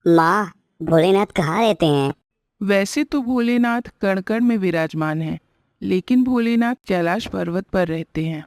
माँ, भोलेनाथ कहाँ रहते हैं? वैसे तो भोलेनाथ कण-कण में विराजमान हैं, लेकिन भोलेनाथ कैलाश पर्वत पर रहते हैं।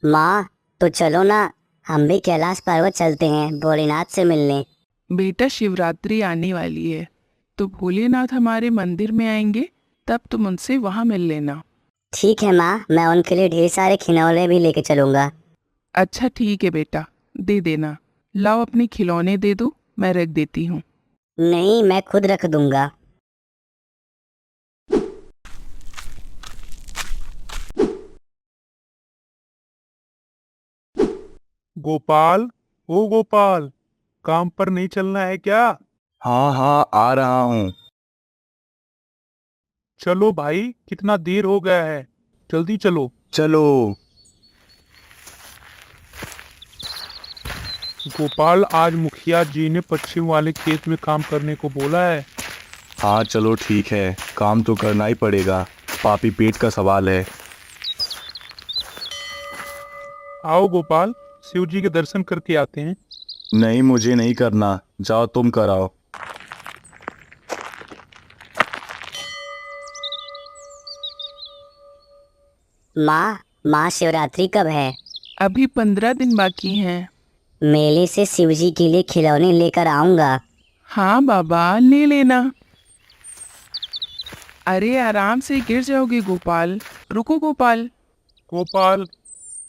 माँ, तो चलो ना, हम भी कैलाश पर्वत चलते हैं भोलेनाथ से मिलने। बेटा, शिवरात्रि आने वाली है, तो भोलेनाथ हमारे मंदिर में आएंगे, तब तुम उनसे वहाँ मिल लेना। ठीक है माँ, मैं उनके लिए ढेर सारे खिलौने भी लेके चलूंगा। अच्छा ठीक है बेटा, दे देना। लाओ अपने खिलौने दे दो, मैं रख देती हूँ। नहीं, मैं खुद रख दूंगा। गोपाल, ओ गोपाल, काम पर नहीं चलना है क्या? हाँ हाँ, आ रहा हूँ। चलो भाई, कितना देर हो गया है, जल्दी चलो। चलो। गोपाल, आज मुखिया जी ने पश्चिम वाले खेत में काम करने को बोला है। हाँ चलो ठीक है, काम तो करना ही पड़ेगा, पापी पेट का सवाल है। आओ गोपाल, शिव जी के दर्शन करके आते हैं। नहीं, मुझे नहीं करना, जाओ तुम कराओ। माँ, महाशिवरात्रि कब है? अभी 15 दिन बाकी हैं। मेले से शिव जी के लिए खिलौने लेकर आऊंगा। हाँ बाबा, ले लेना। अरे आराम से, गिर जाओगे गोपाल। रुको गोपाल। गोपाल,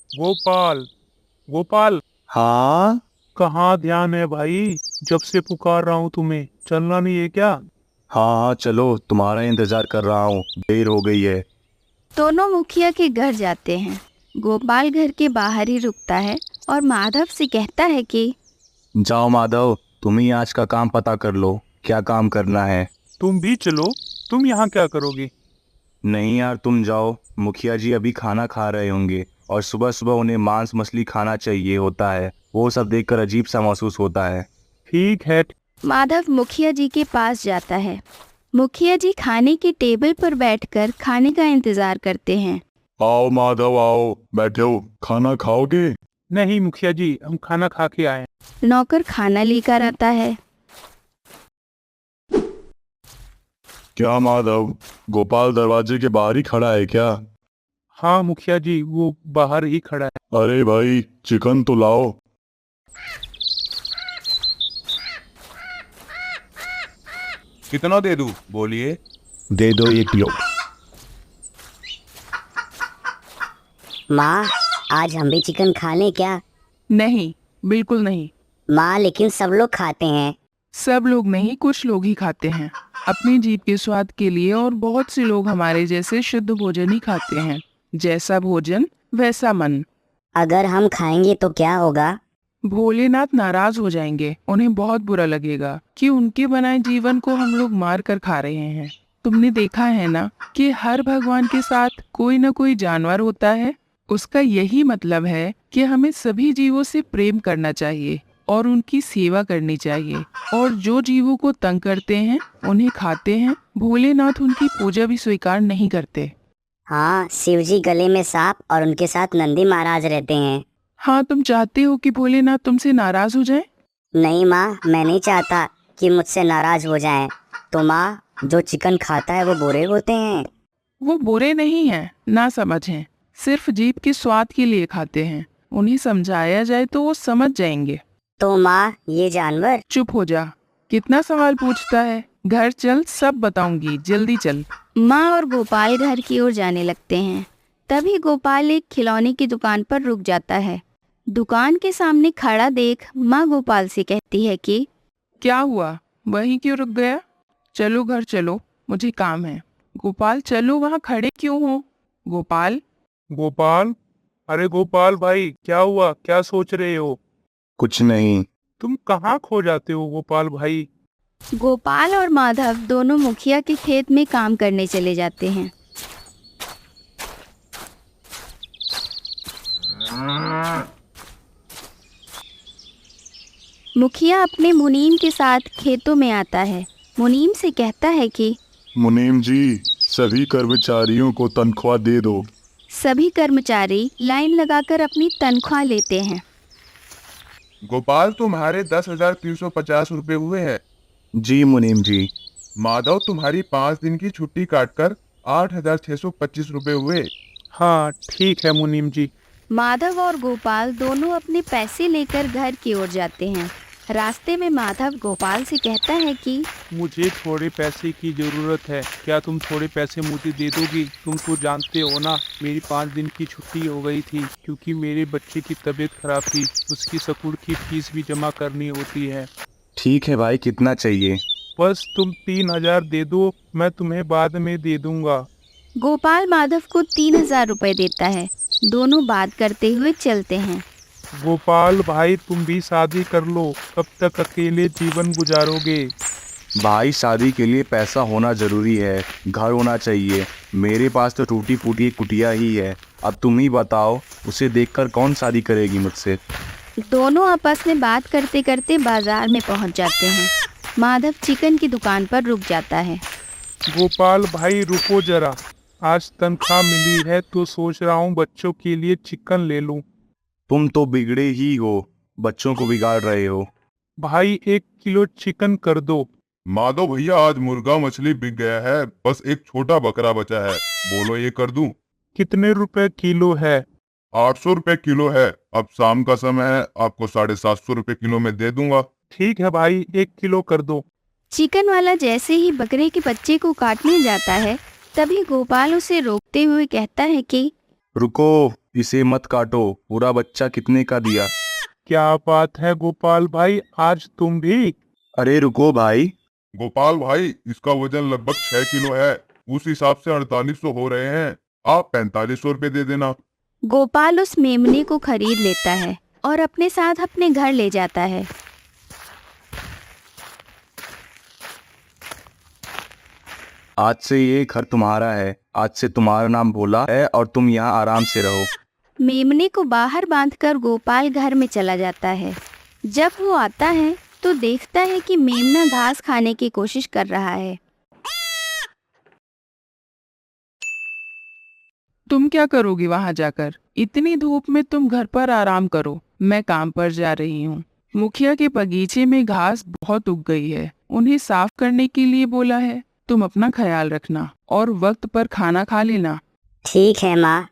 गोपाल, गोपाल, हाँ। कहाँ ध्यान है भाई? जब से पुकार रहा हूँ तुम्हें, चलना नहीं है क्या? हाँ हाँ चलो, तुम्हारा इंतजार कर रहा हूँ, देर हो गई है। दोनों मुखिया के घर जाते हैं। गोपाल घर के बाहर ही रुकता है और माधव से कहता है कि जाओ माधव, तुम ही आज का काम पता कर लो, क्या काम करना है। तुम भी चलो, तुम यहाँ क्या करोगे? नहीं यार, तुम जाओ, मुखिया जी अभी खाना खा रहे होंगे और सुबह सुबह उन्हें मांस मछली खाना चाहिए होता है, वो सब देखकर अजीब सा महसूस होता है। ठीक है। माधव मुखिया जी के पास जाता है। मुखिया जी खाने की टेबल पर बैठकर खाने का इंतजार करते हैं। आओ माधव आओ, बैठो, खाना खाओगे? नहीं मुखिया जी, हम खाना खा के आए हैं। नौकर खाना लेकर आता है। क्या माधव, गोपाल दरवाजे के बाहर ही खड़ा है क्या? हाँ मुखिया जी, वो बाहर ही खड़ा है। अरे भाई, चिकन तो लाओ। कितना दे दूं? बोलिए। दे दो 1 किलो। माँ, आज हम भी चिकन खा लें क्या? नहीं, बिल्कुल नहीं। माँ, लेकिन सब लोग खाते हैं। सब लोग नहीं, कुछ लोग ही खाते हैं, अपनी जीभ के स्वाद के लिए। और बहुत से लोग हमारे जैसे शुद्ध भोजन ही खाते हैं। जैसा भोजन वैसा मन। अगर हम खाएंगे तो क्या होगा? भोलेनाथ नाराज हो जाएंगे, उन्हें बहुत बुरा लगेगा कि उनके बनाए जीवन को हम लोग मार कर खा रहे हैं। तुमने देखा है ना कि हर भगवान के साथ कोई न कोई जानवर होता है। उसका यही मतलब है कि हमें सभी जीवों से प्रेम करना चाहिए और उनकी सेवा करनी चाहिए। और जो जीवों को तंग करते हैं, उन्हें खाते हैं, भोलेनाथ उनकी पूजा भी स्वीकार नहीं करते। हाँ, शिव जी गले में सांप और उनके साथ नंदी महाराज रहते हैं। हाँ, तुम चाहते हो कि भोलेनाथ तुमसे नाराज हो जाए? नहीं माँ, मैं नहीं चाहता कि मुझसे नाराज हो जाएं। तो माँ, जो चिकन खाता है वो बुरे होते हैं? वो बुरे नहीं हैं, ना समझ हैं, सिर्फ जीभ के स्वाद के लिए खाते हैं। उन्हें समझाया जाए तो वो समझ जाएंगे। तो माँ, ये जानवर? चुप हो जा, कितना सवाल पूछता है। घर चल, सब बताऊंगी, जल्दी चल। माँ और गोपाल घर की ओर जाने लगते हैं। तभी गोपाल एक खिलौने की दुकान पर रुक जाता है। दुकान के सामने खड़ा देख माँ गोपाल से कहती है कि क्या हुआ, वहीं क्यों रुक गया? चलो घर चलो, मुझे काम है। गोपाल, चलो, वहाँ खड़े क्यों हो? गोपाल। गोपाल, अरे गोपाल भाई, क्या हुआ? क्या सोच रहे हो? कुछ नहीं। तुम कहाँ खो जाते हो गोपाल भाई? गोपाल और माधव दोनों मुखिया के खेत में काम करने चले जाते हैं। मुखिया अपने मुनीम के साथ खेतों में आता है। मुनीम से कहता है कि मुनीम जी, सभी कर्मचारियों को तनख्वाह दे दो। सभी कर्मचारी लाइन लगाकर अपनी तनख्वाह लेते हैं। गोपाल, तुम्हारे 10,350 रुपये हुए हैं। जी मुनीम जी। माधव, तुम्हारी 5 दिन की छुट्टी काटकर 8,625 रुपए हुए। हाँ ठीक है मुनीम जी। माधव और गोपाल दोनों अपने पैसे लेकर घर की ओर जाते हैं। रास्ते में माधव गोपाल से कहता है कि मुझे थोड़े पैसे की ज़रूरत है, क्या तुम थोड़े पैसे मुझे दे दोगी? तुम तो जानते हो ना, मेरी 5 दिन की छुट्टी हो गई थी क्योंकि मेरे बच्चे की तबीयत खराब थी। उसकी स्कूल की फीस भी जमा करनी होती है। ठीक है भाई, कितना चाहिए? बस तुम 3,000 दे दो, मैं तुम्हें बाद में दे दूंगा। गोपाल माधव को 3,000 रुपए देता है। दोनों बात करते हुए चलते हैं। गोपाल भाई, तुम भी शादी कर लो, कब तक अकेले जीवन गुजारोगे? भाई शादी के लिए पैसा होना जरूरी है, घर होना चाहिए। मेरे पास तो टूटी फूटी एक कुटिया ही है। अब तुम ही बताओ, उसे देखकर कौन शादी करेगी मुझसे? दोनों आपस में बात करते करते बाजार में पहुंच जाते हैं। माधव चिकन की दुकान पर रुक जाता है। गोपाल भाई रुको जरा, आज तनख्वाह मिली है तो सोच रहा हूँ बच्चों के लिए चिकन ले लूँ। तुम तो बिगड़े ही हो, बच्चों को बिगाड़ रहे हो। भाई 1 किलो चिकन कर दो। माधव भैया, आज मुर्गा मछली बिक गया है, बस एक छोटा बकरा बचा है। बोलो ये कर दूं? कितने रुपए किलो है? 800 रुपए किलो है। अब शाम का समय है, आपको 750 रुपए किलो में दे दूंगा। ठीक है भाई, 1 किलो कर दो। चिकन वाला जैसे ही बकरे के बच्चे को काटने जाता है, तभी गोपाल उसे रोकते हुए कहता है कि रुको, इसे मत काटो। पूरा बच्चा कितने का दिया? क्या बात है गोपाल भाई, आज तुम भी? अरे रुको भाई। गोपाल भाई, इसका वजन लगभग 6 किलो है। उस हिसाब से 4800 हो रहे हैं। आप 4500 रुपए दे देना। गोपाल उस मेमने को खरीद लेता है और अपने साथ अपने घर ले जाता है। आज से ये घर तुम्हारा है। आज से तुम्हारा नाम भोला है और तुम यहाँ आराम से रहो। मेमने को बाहर बांधकर गोपाल घर में चला जाता है। जब वो आता है तो देखता है कि मेमना घास खाने की कोशिश कर रहा है। तुम क्या करोगी वहां जाकर? इतनी धूप में तुम घर पर आराम करो, मैं काम पर जा रही हूँ। मुखिया के बगीचे में घास बहुत उग गई है, उन्हें साफ करने के लिए बोला है। तुम अपना ख्याल रखना और वक्त पर खाना खा लेना। ठीक है माँ।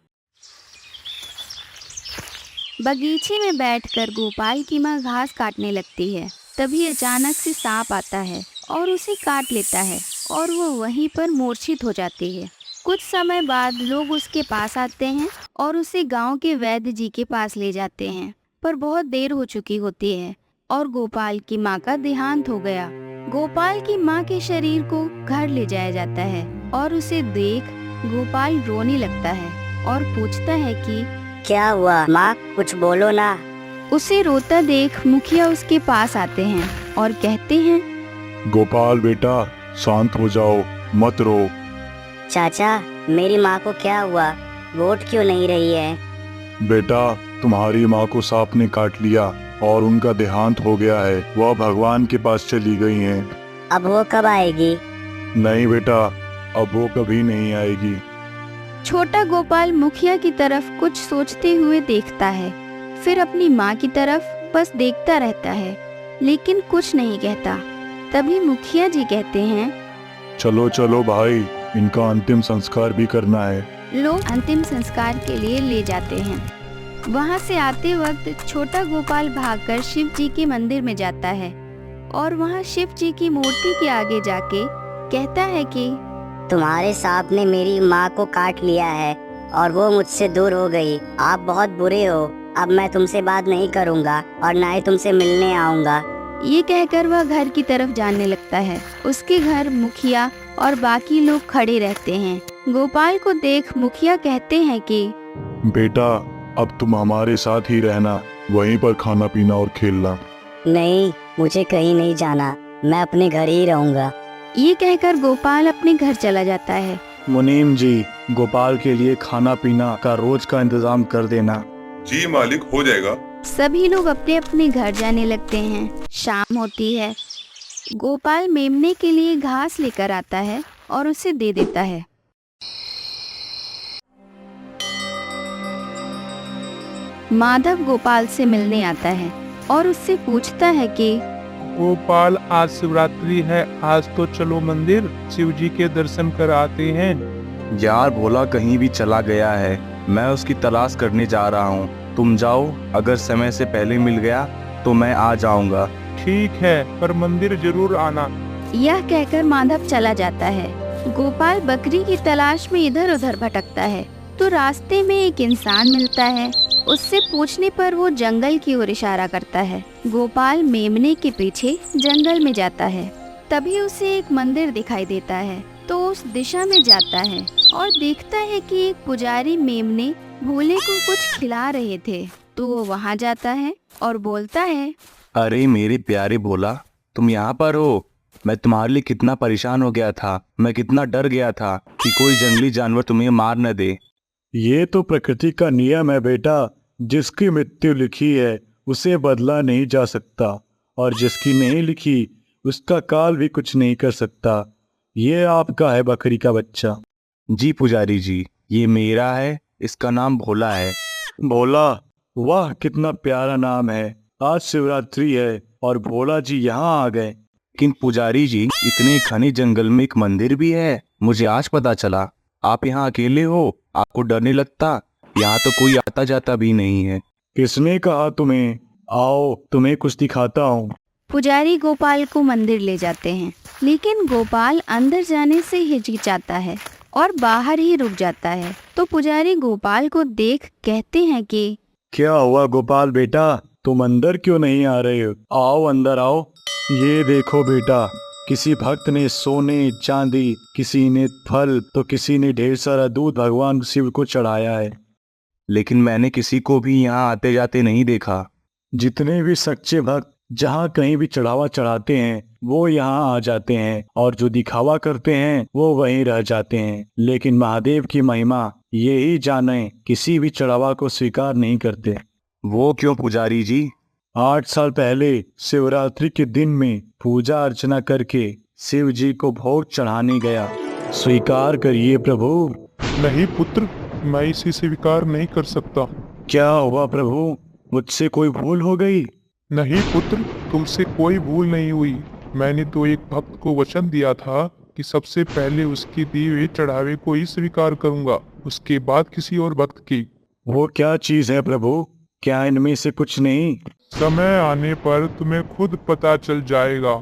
बगीचे में बैठकर गोपाल की माँ घास काटने लगती है। तभी अचानक से सांप आता है और उसे काट लेता है और वो वहीं पर मूर्छित हो जाती है। कुछ समय बाद लोग उसके पास आते हैं और उसे गांव के वैद्य जी के पास ले जाते हैं, पर बहुत देर हो चुकी होती है और गोपाल की माँ का देहांत हो गया। गोपाल की माँ के शरीर को घर ले जाया जाता है और उसे देख गोपाल रोने लगता है और पूछता है कि क्या हुआ माँ, कुछ बोलो ना। उसे रोता देख मुखिया उसके पास आते हैं और कहते हैं, गोपाल बेटा, शांत हो जाओ, मत रो। चाचा, मेरी माँ को क्या हुआ, वोट क्यों नहीं रही है? बेटा, तुम्हारी माँ को सांप ने काट लिया और उनका देहांत हो गया है। वह भगवान के पास चली गई हैं। अब वो कब आएगी? नहीं बेटा, अब वो कभी नहीं आएगी। छोटा गोपाल मुखिया की तरफ कुछ सोचते हुए देखता है, फिर अपनी माँ की तरफ बस देखता रहता है, लेकिन कुछ नहीं कहता। तभी मुखिया जी कहते हैं, चलो चलो भाई, इनका अंतिम संस्कार भी करना है। लोग अंतिम संस्कार के लिए ले जाते हैं। वहाँ से आते वक्त छोटा गोपाल भागकर शिव जी के मंदिर में जाता है और वहाँ शिव जी की मूर्ति के आगे जाके कहता है कि तुम्हारे सांप ने मेरी माँ को काट लिया है और वो मुझसे दूर हो गई। आप बहुत बुरे हो। अब मैं तुमसे बात नहीं करूँगा और ना ही तुमसे मिलने आऊँगा। ये कहकर वह घर की तरफ जाने लगता है। उसके घर मुखिया और बाकी लोग खड़े रहते हैं। गोपाल को देख मुखिया कहते हैं कि बेटा, अब तुम हमारे साथ ही रहना, वहीं पर खाना पीना और खेलना। नहीं, मुझे कहीं नहीं जाना, मैं अपने घर ही रहूँगा। ये कहकर गोपाल अपने घर चला जाता है। मुनीम जी, गोपाल के लिए खाना पीना का रोज का इंतजाम कर देना। जी मालिक, हो जाएगा। सभी लोग अपने अपने घर जाने लगते हैं। शाम होती है। गोपाल मेमने के लिए घास लेकर आता है और उसे दे देता है। माधव गोपाल से मिलने आता है और उससे पूछता है कि गोपाल, आज शिवरात्रि है, आज तो चलो मंदिर शिव जी के दर्शन कर आते हैं। यार भोला कहीं भी चला गया है, मैं उसकी तलाश करने जा रहा हूँ। तुम जाओ, अगर समय से पहले मिल गया तो मैं आ जाऊंगा। ठीक है, पर मंदिर जरूर आना। यह कहकर माधव चला जाता है। गोपाल बकरी की तलाश में इधर उधर भटकता है तो रास्ते में एक इंसान मिलता है। उससे पूछने पर वो जंगल की ओर इशारा करता है। गोपाल मेमने के पीछे जंगल में जाता है। तभी उसे एक मंदिर दिखाई देता है तो उस दिशा में जाता है और देखता है कि एक पुजारी मेमने भोले को कुछ खिला रहे थे। तो वो वहाँ जाता है और बोलता है, अरे मेरे प्यारे भोला, तुम यहाँ पर हो। मैं तुम्हारे लिए कितना परेशान हो गया था, मैं कितना डर गया था कि कोई जंगली जानवर तुम्हें मार न दे। ये तो प्रकृति का नियम है बेटा। जिसकी मृत्यु लिखी है उसे बदला नहीं जा सकता, और जिसकी नहीं लिखी उसका काल भी कुछ नहीं कर सकता। ये आपका है बकरी का बच्चा। जी पुजारी जी, ये मेरा है, इसका नाम भोला है। भोला, वाह कितना प्यारा नाम है। आज शिवरात्रि है और भोला जी यहाँ आ गए। लेकिन पुजारी जी, इतने घने जंगल में एक मंदिर भी है, मुझे आज पता चला। आप यहाँ अकेले हो, आपको डर नहीं लगता? यहाँ तो कोई आता जाता भी नहीं है। किसने कहा तुम्हें? आओ तुम्हें कुछ दिखाता हूँ। पुजारी गोपाल को मंदिर ले जाते हैं, लेकिन गोपाल अंदर जाने से हिचकिचाता है और बाहर ही रुक जाता है। तो पुजारी गोपाल को देख कहते हैं कि क्या हुआ गोपाल बेटा, तुम अंदर क्यों नहीं आ रहे हो? आओ अंदर आओ। ये देखो बेटा, किसी भक्त ने सोने चांदी, किसी ने फल तो किसी ने ढेर सारा दूध भगवान शिव को चढ़ाया है। लेकिन मैंने किसी को भी यहाँ आते जाते नहीं देखा। जितने भी सच्चे भक्त जहाँ कहीं भी चढ़ावा चढ़ाते हैं वो यहाँ आ जाते हैं, और जो दिखावा करते हैं वो वहीं रह जाते हैं। लेकिन महादेव की महिमा ये ही जाने, किसी भी चढ़ावा को स्वीकार नहीं करते। वो क्यों पुजारी जी? 8 साल पहले शिवरात्रि के दिन में पूजा अर्चना करके शिव जी को भोग चढ़ाने गया। स्वीकार करिए प्रभु। नहीं पुत्र, मैं इसे स्वीकार नहीं कर सकता। क्या हुआ प्रभु, मुझसे कोई भूल हो गई? नहीं पुत्र, तुमसे कोई भूल नहीं हुई। मैंने तो एक भक्त को वचन दिया था कि सबसे पहले उसकी दिए हुए चढ़ावे को ही स्वीकार करूंगा, उसके बाद किसी और भक्त की। वो क्या चीज है प्रभु? क्या इनमें से कुछ नहीं? समय आने पर तुम्हें खुद पता चल जाएगा।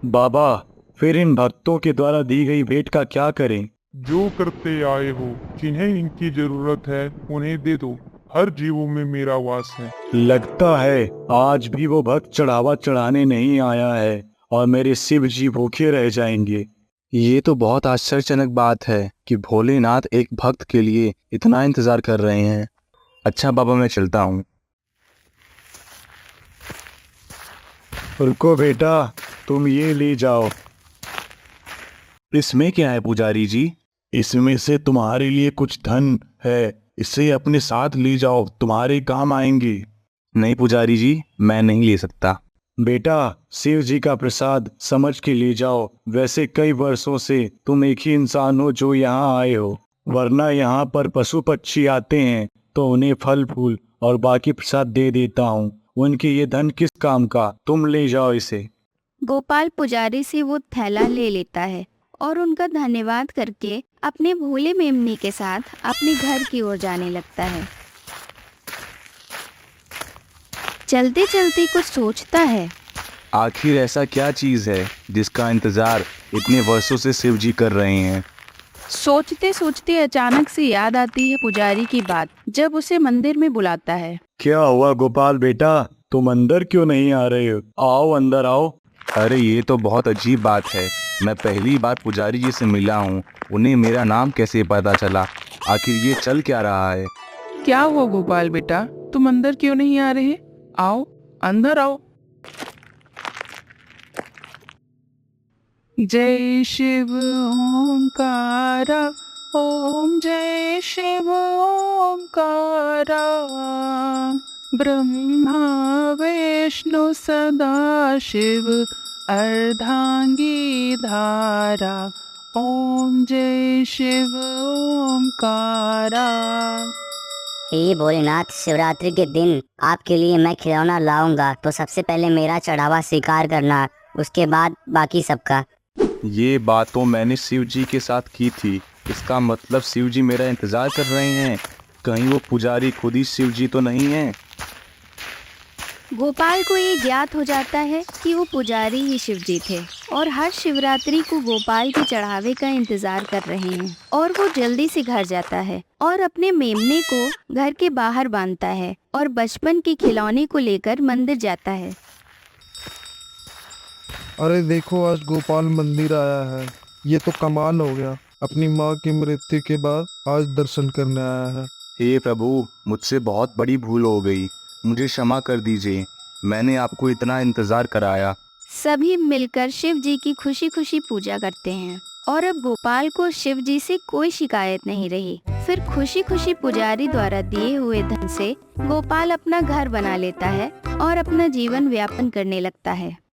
बाबा, फिर इन भक्तों के द्वारा दी गई भेंट का क्या करें? जो करते आए हो, जिन्हें इनकी जरूरत है उन्हें दे दो। हर जीवों में मेरा वास है। लगता है आज भी वो भक्त चढ़ावा चढ़ाने नहीं आया है और मेरे शिव जी भूखे रह जाएंगे। ये तो बहुत आश्चर्यजनक बात है कि भोलेनाथ एक भक्त के लिए इतना इंतजार कर रहे हैं। अच्छा बाबा, मैं चलता हूँ। रुको बेटा, तुम ये ले जाओ। इसमें क्या है पुजारी जी? इसमें से तुम्हारे लिए कुछ धन है, इसे अपने साथ ले जाओ, तुम्हारे काम आएंगे। नहीं पुजारी जी, मैं नहीं ले सकता। बेटा, शिव जी का प्रसाद समझ के ले जाओ। वैसे कई वर्षों से तुम एक ही इंसान हो जो यहाँ आए हो, वरना यहाँ पर पशु पक्षी आते हैं तो उन्हें फल फूल और बाकी प्रसाद दे देता हूँ। उनके ये धन किस काम का? तुम ले जाओ इसे। गोपाल पुजारी से वो थैला ले लेता है और उनका धन्यवाद करके अपने भोले मेमने के साथ अपने घर की ओर जाने लगता है। चलते चलते कुछ सोचता है। आखिर ऐसा क्या चीज है जिसका इंतजार इतने वर्षों से शिव जी कर रहे हैं? सोचते सोचते अचानक से याद आती है पुजारी की बात, जब उसे मंदिर में बुलाता है। क्या हुआ गोपाल बेटा, तुम अंदर क्यों नहीं आ रहे हो? आओ अंदर आओ। अरे ये तो बहुत अजीब बात है। मैं पहली बार पुजारी जी से मिला हूँ, उन्हें मेरा नाम कैसे पता चला? आखिर ये चल क्या रहा है? क्या हुआ गोपाल बेटा, तुम अंदर क्यों नहीं आ रहे? आओ अंदर आओ। जय शिव ओंकारा, ओम जय शिव ओंकारा, ब्रह्मा विष्णु सदा शिव अर्धांगी धारा, ओम जय शिव ओंकारा। हे भोलेनाथ, शिवरात्रि के दिन आपके लिए मैं खिलौना लाऊंगा, तो सबसे पहले मेरा चढ़ावा स्वीकार करना, उसके बाद बाकी सबका। ये बात तो मैंने शिव जी के साथ की थी। इसका मतलब शिव जी मेरा इंतजार कर रहे हैं। कहीं वो पुजारी खुद ही शिव जी तो नहीं है। गोपाल को ये ज्ञात हो जाता है कि वो पुजारी ही शिव जी थे और हर शिवरात्रि को गोपाल के चढ़ावे का इंतजार कर रहे हैं। और वो जल्दी से घर जाता है और अपने मेमने को घर के बाहर बांधता है और बचपन के खिलौने को लेकर मंदिर जाता है। अरे देखो, आज गोपाल मंदिर आया है। ये तो कमाल हो गया। अपनी माँ की मृत्यु के बाद आज दर्शन करने आया है। हे प्रभु, मुझसे बहुत बड़ी भूल हो गई, मुझे क्षमा कर दीजिए। मैंने आपको इतना इंतजार कराया। सभी मिलकर शिव जी की खुशी खुशी पूजा करते हैं और अब गोपाल को शिव जी से कोई शिकायत नहीं रही। फिर खुशी खुशी पुजारी द्वारा दिए हुए धन से गोपाल अपना घर बना लेता है और अपना जीवन व्यापन करने लगता है।